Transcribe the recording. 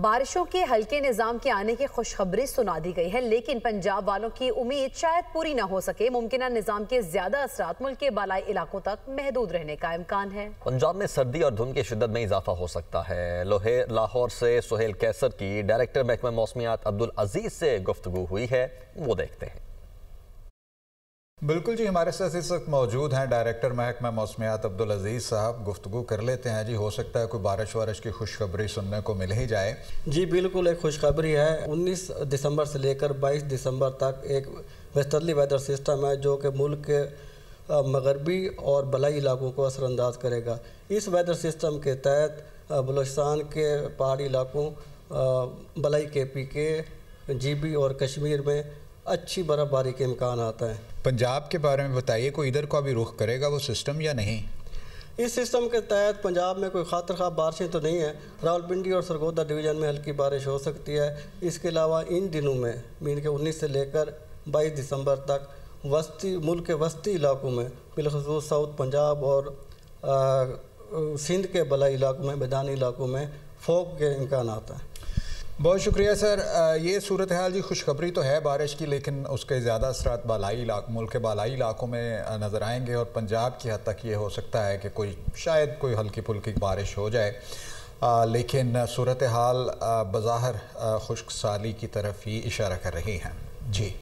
بارشوں کے ہلکے نظام کے آنے کی خوشخبری سنا دی گئی ہے، لیکن پنجاب والوں کی امید شاید پوری نہ ہو سکے۔ ممکنہ نظام کے زیادہ اثرات ملک کے بالائی علاقوں تک محدود رہنے کا امکان ہے۔ پنجاب میں سردی اور دھند کی شدت میں اضافہ ہو سکتا ہے۔ لاہور سے سہیل کیسر کی ڈائریکٹر محکمہ موسمیات عبدالعزیز سے گفتگو ہوئی ہے، وہ دیکھتے ہیں۔ بالکل جی، ہمارے ساتھ اس وقت موجود ہیں ڈائریکٹر محکمہ موسمیات عبدالعزیز صاحب۔ گفتگو کر لیتے ہیں جی، ہو سکتا ہے کوئی بارش کی خوشخبری سننے کو مل ہی جائے۔ جی بالکل، ایک خوشخبری ہے۔ 19 دسمبر سے لے کر 22 دسمبر تک ایک ویسٹرلی ویدر سسٹم ہے جو کہ ملک کے مغربی اور بلائی علاقوں کو اثر انداز کرے گا۔ اس ویدر سسٹم کے تحت بلوچستان کے پہاڑی علاقوں، بلائی KPK، GB اور کشمیر میں اچھی برف باری کے امکانات ہیں۔ پنجاب کے بارے میں بتائیے، کوئی ادھر کو ابھی رخ کرے گا وہ سسٹم یا نہیں؟ اس سسٹم کے تحت پنجاب میں کوئی خاطر خواہ بارشیں تو نہیں ہیں۔ راولپنڈی اور سرگودا ڈویژن میں ہلکی بارش ہو سکتی ہے۔ اس کے علاوہ ان دنوں میں مین کے 19 سے لے کر 22 دسمبر تک ملک کے وسطی علاقوں میں، بالخصوص ساؤتھ پنجاب اور سندھ کے بلائی علاقوں میں، میدانی علاقوں میں فوگ کے امکانات ہیں۔ بہت شکریہ سر۔ یہ صورتحال جی، خوشخبری تو ہے بارش کی، لیکن اس کے زیادہ اثرات ملک کے بالائی علاقوں میں نظر آئیں گے، اور پنجاب کی حد تک یہ ہو سکتا ہے کہ شاید کوئی ہلکی پھلکی بارش ہو جائے، لیکن صورتحال بظاہر خشک سالی کی طرف ہی اشارہ کر رہی ہیں۔ جی